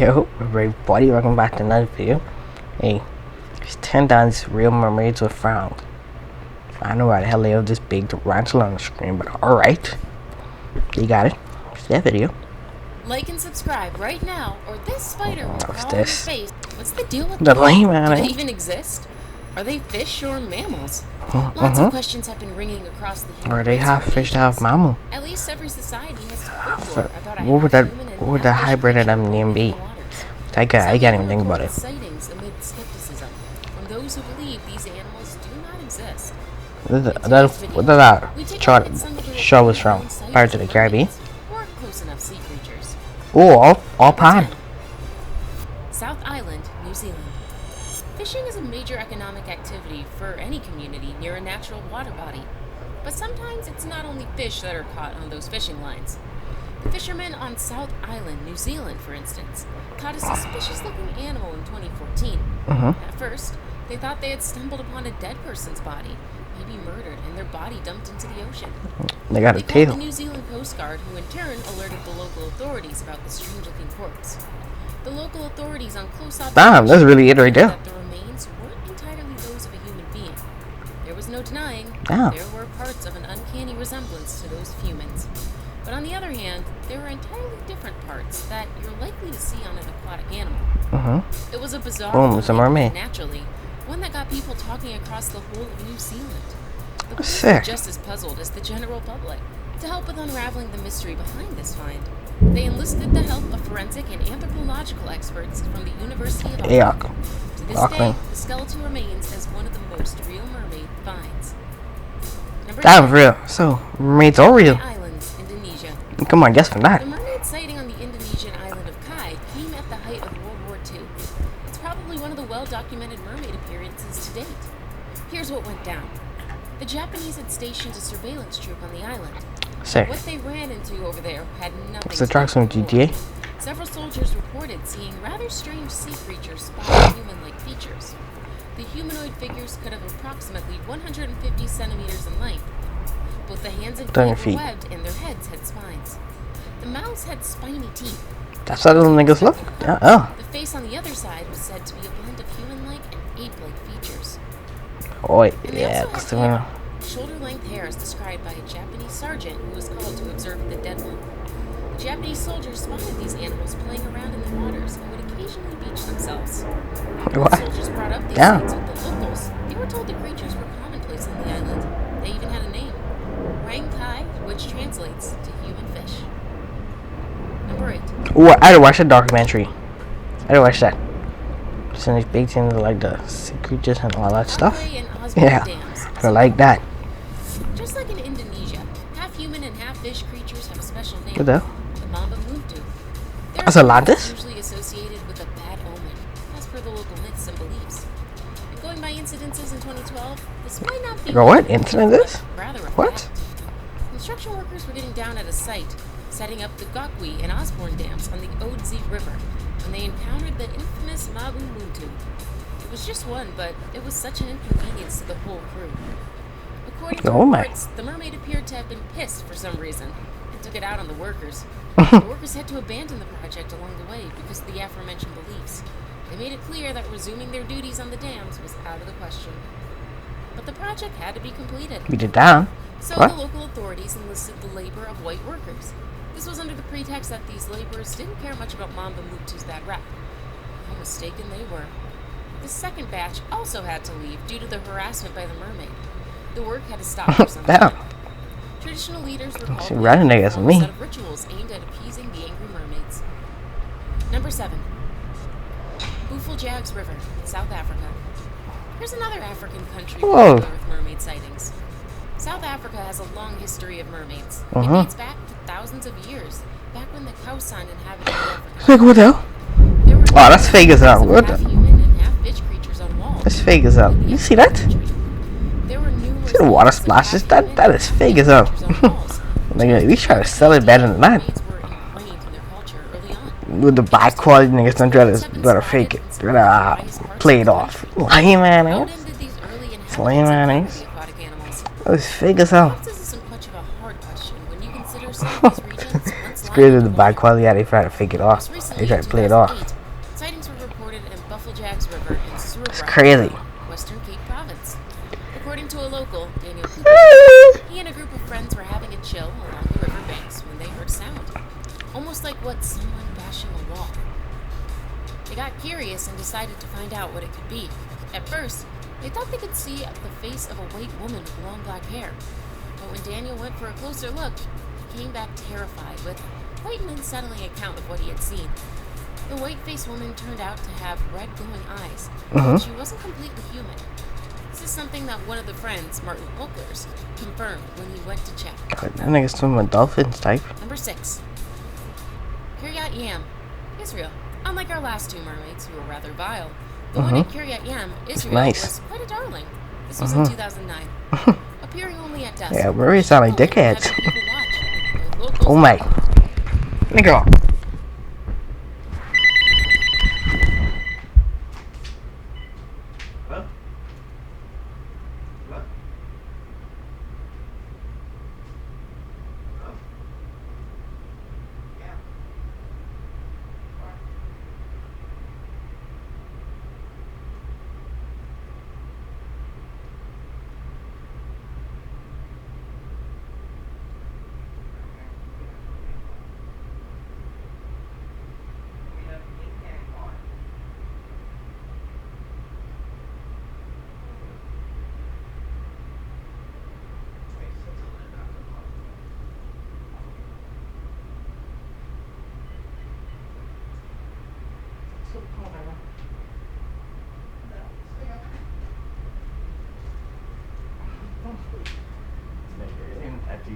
Yo, everybody, welcome back to another video. Hey, it's 10 times real mermaids were found. I don't know why the hell they have this big tarantula on the screen, but alright. You got it. It's that video. Like and subscribe right now, or this spider will What's crawl in your this? face. What's the deal with The lame Do they anime. even exist? Are they fish or mammals? Lots of questions have been ringing across the human Or they race have for fish to have ages. mammal. At least every society has folklore about a What would half-human the and hybrid of them half-fish name be? creature in the waters. I can't even think Some about reported it. sightings amid skepticism from those who believe these animals do not exist. What did that chart show us from? Pirates of the Caribbean? Or close enough sea creatures. Oh, all pan. South Island, New Zealand. Fishing is a major economic activity for any community near a natural water body. But sometimes it's not only fish that are caught on those fishing lines. The fishermen on South Island, New Zealand, for instance, caught a suspicious-looking animal in 2014. At first, they thought they had stumbled upon a dead person's body, maybe murdered, and their body dumped into the ocean. They got a They called tail. the New Zealand Coast Guard, who in turn alerted the local authorities about the strange-looking corpse. The local authorities on close observation Damn, that's really it right there. that the remains weren't entirely those of a human being. There was no denying Damn. there were parts of an uncanny resemblance to those of humans. But on the other hand, there were entirely different parts that you're likely to see on an aquatic animal. It was a bizarre Boom, it's a mermaid. naturally, one that got people talking across the whole of New Zealand. The police Sick. were just as puzzled as the general public. To help with unraveling the mystery behind this find, they enlisted the help of forensic and anthropological experts from the University of Yuck. Auckland. To this Auckland. day, the skeleton remains as one of the most real mermaid finds. Number Damn, 10, real. So, mermaids are real. Islands, Indonesia. Come on, guess from that. The mermaid sighting on the Indonesian island of Kai came at the height of World War II. It's probably one of the well-documented mermaid appearances to date. Here's what went down. The Japanese had stationed a surveillance troop on the island. Sick. What they ran into over there had nothing It's the to trucks do from with the GTA. war. Several soldiers reported seeing rather strange sea creatures spotting human-like features. The humanoid figures could have approximately 150 centimeters in length. Both the hands and feet 30 were feet. webbed, and their heads had spines. The mouths had spiny teeth. That's how little niggas look. Oh. The face on the other side was said to be a blend of human-like and ape-like features. Oh, And they yeah. also Cause had hair. Shoulder-length hair as described by a Japanese sergeant who was called to observe the dead one. The Japanese soldiers spotted these animals playing around in the waters and would occasionally beach themselves. When What? the soldiers brought up these Yeah. sights with the locals, they were told the creatures were commonplace on the island. They even had a name, Rang Kai, which translates to human fish. Number 8. Oh, I had to watch that documentary. I had to watch that. Some of these big things like the sea creatures and all that stuff. Parkway and Osborne Yeah, Dams. I like that. Just like in Indonesia, half human and half fish creatures have a special name. Good though. The Mamba Muntu. Their That's Atlantis? appearance is usually associated with a bad omen, as per the local myths and beliefs. And going by incidences in 2012, this might not be Bro, what incident is this? rather a What? fact. Construction workers were getting down at a site, setting up the Gokwe and Osborne dams on the Odzi River, when they encountered the infamous Mabu Muntu. It was just one, but it was such an inconvenience to the whole crew. According to Oh my. reports, the mermaid appeared to have been pissed for some reason and took it out on the workers. The workers had to abandon the project along the way because of the aforementioned beliefs. They made it clear that resuming their duties on the dams was out of the question. But the project had to be completed. Beat it down. So What? the local authorities enlisted the labor of white workers. This was under the pretext that these laborers didn't care much about Mamba Mutu's bad rap. How mistaken they were. The second batch also had to leave due to the harassment by the mermaid. The work had to stop for some Damn. time. Traditional leaders were called She to running niggas perform with a me. set of rituals aimed at appeasing the angry mermaids. Number 7. Buffaljags River, South Africa. Here's another African country Whoa. popular with mermaid sightings. South Africa has a long history of mermaids. It Uh-huh. dates back to thousands of years, back when the Khoisan inhabited Africa. Like, what the hell? There were Oh, that's fake as hell. What half the? human and half fish creatures on walls. That's fake as hell. You see that? There were numerous See the water cases of splashes? half-human That is and fake as hell. creatures on walls. Like, at least try to sell it better than that. Mermaids were ingrained in their culture early on. With the bad quality niggas don't try to fake it. Try to play it off. Lame man, How eh? did these early It's lame inhabitants man, encounter eh? the aquatic animals? That was fake as hell. Perhaps this isn't much of a hard question when you consider some of these regions once flying crazy the bad underwater. quality how they try to fake it off. Most They recently, try in to play it off. 2008, sightings were reported in Bufflejags River in Surabaya, It's crazy. Western Cape Province. According to a local, Daniel Cooper, he and a group of friends were having a chill along the river banks when they heard a sound, almost like what someone bashing a wall. They got curious and decided to find out what it could be. At first, they thought they could see the face of a white woman with long black hair. But when Daniel went for a closer look, he came back terrified with quite an unsettling account of what he had seen. The white-faced woman turned out to have red glowing eyes, and she wasn't completely human. This is something that one of the friends, Martin Wilkers, confirmed when he went to check. That nigga's swimming with dolphins type. Number 6. Kiryat Yam, Israel. Unlike our last two mermaids, who were rather vile, the one in Kiryat Yam, Israel, was quite a darling. This was in 2009. Appearing only at dusk. Yeah, mermaids sound like dickheads. People watch, with locals Oh my. Nigga.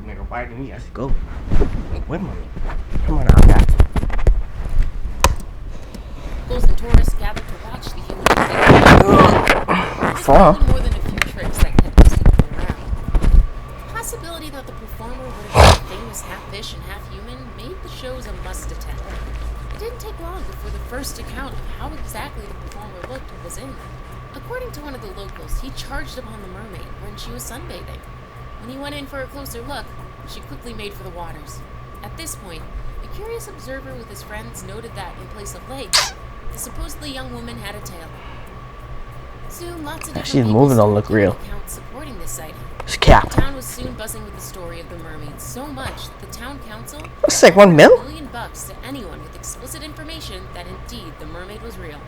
Nigga, why didn't he have to go? Wait a minute. Come on, I'm back. locals and tourists gathered to watch the human Fall. more than a few tricks that kept this people around. The possibility that the performer would have been a famous half fish and half human made the shows a must attend. It didn't take long before the first account of how exactly the performer looked was in. According to one of the locals, he charged upon the mermaid when she was sunbathing. When he went in for a closer look, she quickly made for the waters. At this point, a curious observer with his friends noted that, in place of legs, the supposedly young woman had a tail. Soon, lots of different She's people moving don't look started giving real. accounts supporting this sighting. It's The cap. town was soon buzzing with the story of the mermaids, so much that the town council That's like $1 mil? $1 million to anyone with explicit information that indeed the mermaid was real.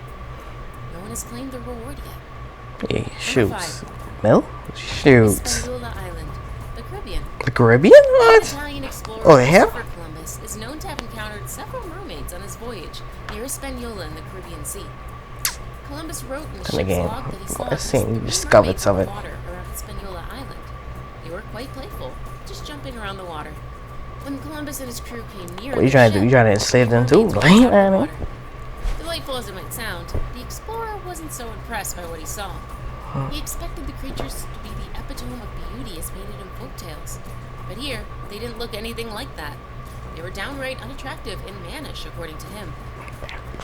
No one has claimed the reward yet. Yeah, shoots. 5. Mil? Shoots. Hispaniola Island, the Caribbean. The Caribbean? What? Italian explorer Oh, they have? Christopher Columbus is known to have encountered several mermaids on his voyage near Hispaniola in the Caribbean Sea. Columbus wrote in the And ship's again, log that he saw I've at least seen 3 discovered mermaids some in of the it. water around Hispaniola Island. They were quite playful, just jumping around the water. When Columbus and his crew came near What are you the trying to do? ship, You trying to enslave them too? mermaids rose out of the Right? water. Delightful as it might sound, the explorer wasn't so impressed by what he saw. He expected the creatures to be the epitome of beauty as painted in folktales. But here, they didn't look anything like that. They were downright unattractive and mannish, according to him.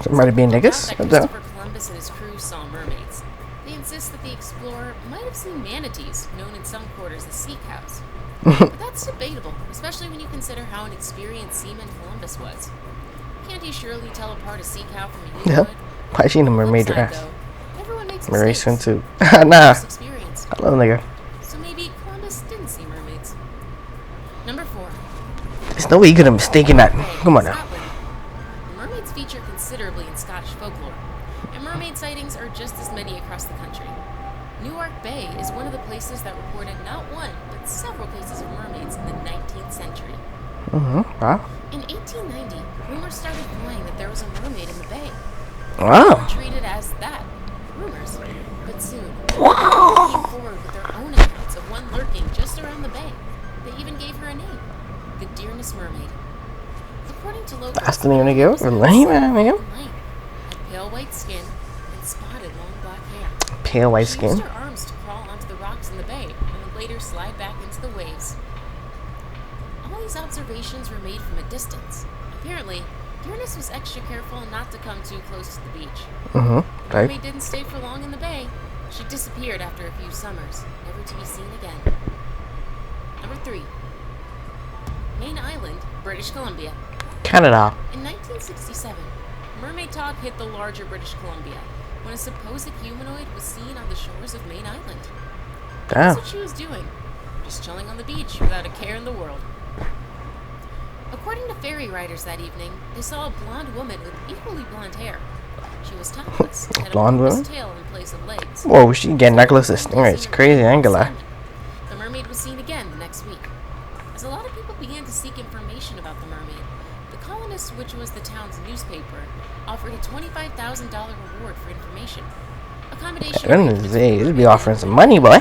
Somebody being Some niggas? doubt that Christopher Columbus and his crew saw mermaids. They insist that the explorer might have seen manatees, known in some quarters as sea cows. But that's debatable, especially when you consider how inexperienced seaman Columbus was. Can't he surely tell apart a sea cow from a Yeah. human? Why she in a mermaid Flip side, dress? though, everyone makes Mermaid swim mistakes. too. Nah. Less experienced. I love nigga. So maybe Columbus didn't see mermaids. Number 4. There's no way you could have mistaken that. Come on now. Scotland. Mermaids feature considerably in Scottish folklore, and mermaid sightings are just as many across the country. Newark Bay is one of the places that reported not one, but several cases of mermaids in the 19th century. Wow. In 1890, rumors started flying that there was a mermaid in the bay. Wow. Treated as that, rumors. But soon, people came forward with their own accounts of one lurking just around the bay. They even gave her a name, the Dearness Mermaid. According to locals, That's the name they give? the Lame, mermaid man. was light, had pale white skin, and spotted long black hair. Pale white She skin. used her arms to crawl onto the rocks in the bay, and would later slide back into the waves. All these observations were made from a distance. Apparently, Dearness was extra careful not to come too close to the beach. The Right. mermaid didn't stay for long in the bay. She disappeared after a few summers, never to be seen again. Number 3. Main Island, British Columbia. Canada. In 1967, mermaid talk hit the larger British Columbia when a supposed humanoid was seen on the shores of Main Island. That's Damn. what she was doing, just chilling on the beach without a care in the world. According to ferry riders that evening, they saw a blonde woman with equally blonde hair. She was topless and had Blonde a woman? bulbous tail in place of legs. Whoa, she get necklace of stingray. It's crazy, Angela. The mermaid was seen again the next week. As a lot of people began to seek information about the mermaid, the Colonist, which was the town's newspaper, offered a $25,000 reward for information. Accommodation. They'd be offering some money, boy.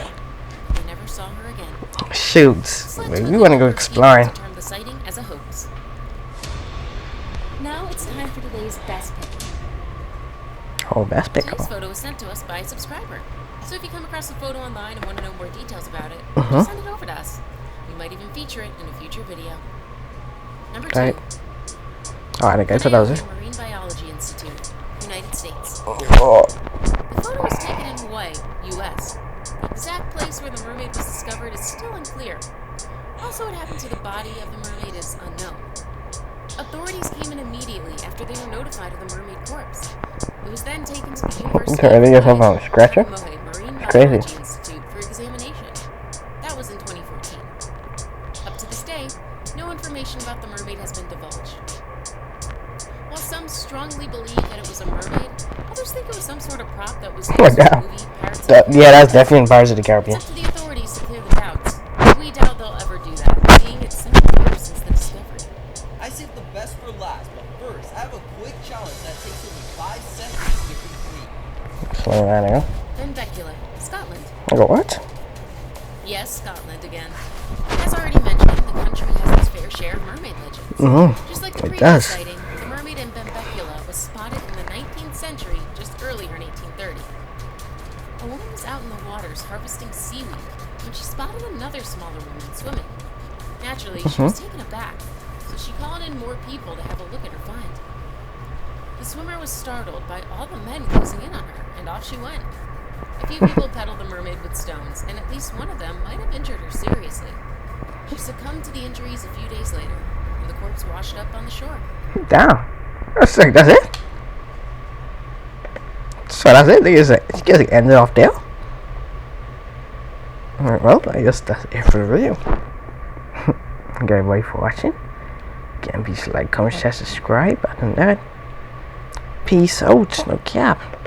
They never saw her again. Shoots. We want to go exploring. To term the sighting as a hoax. Now it's time for today's best pick. Oh, best pick. Today's photo was sent to us by a subscriber. So if you come across a photo online and want to know more details about it, just send it over to us. We might even feature it in a future video. Number 2. Alright. Alright, guys, so that was it. Marine Biology Institute, United States. Oh. The photo was taken in Hawaii, U.S. The exact place where the mermaid was discovered is still unclear. Also, what happened to the body of the mermaid is unknown. Authorities came in immediately after they were notified of the mermaid corpse. It was then taken to the University Okay, they get something on a scratcher? Marine It's crazy. Biology Institute for examination. That was in 2014. Up to this day, no information about the mermaid has been divulged. While some strongly believe that it was a mermaid, others think it was some sort of prop that was used Oh, in the damn. movie Pirates of the Yeah, that's definitely in Pirates of the Caribbean. It's up to the authorities to clear the doubts. We doubt they'll ever do that, being it's 7 years since the discovery. I saved the best for last, but first, I have a quick challenge that takes only 5 seconds to complete. Slow down there. Benbecula, Scotland. I go, what? Yes, Scotland again. As already mentioned, the country has its fair share of mermaid legends. Just like the It previous does. sighting, the mermaid in Benbecula was spotted in the 19th century, just earlier in 1830. A woman was out in the waters harvesting seaweed when she spotted another smaller woman swimming. Naturally, she was taken aback, so she called in more people to have a look at her find. The swimmer was startled by all the men closing in on her, and off she went. A few people peddled the mermaid with stones, and at least one of them might have injured her seriously. She succumbed to the injuries a few days later, and the corpse washed up on the shore. Damn. That's it. That's it? So that's it? You guys ended off there? Alright, well, I guess that's it for the video. Thank you everybody for watching. Again, please like, comment, share, subscribe. Other than that, peace out. No cap.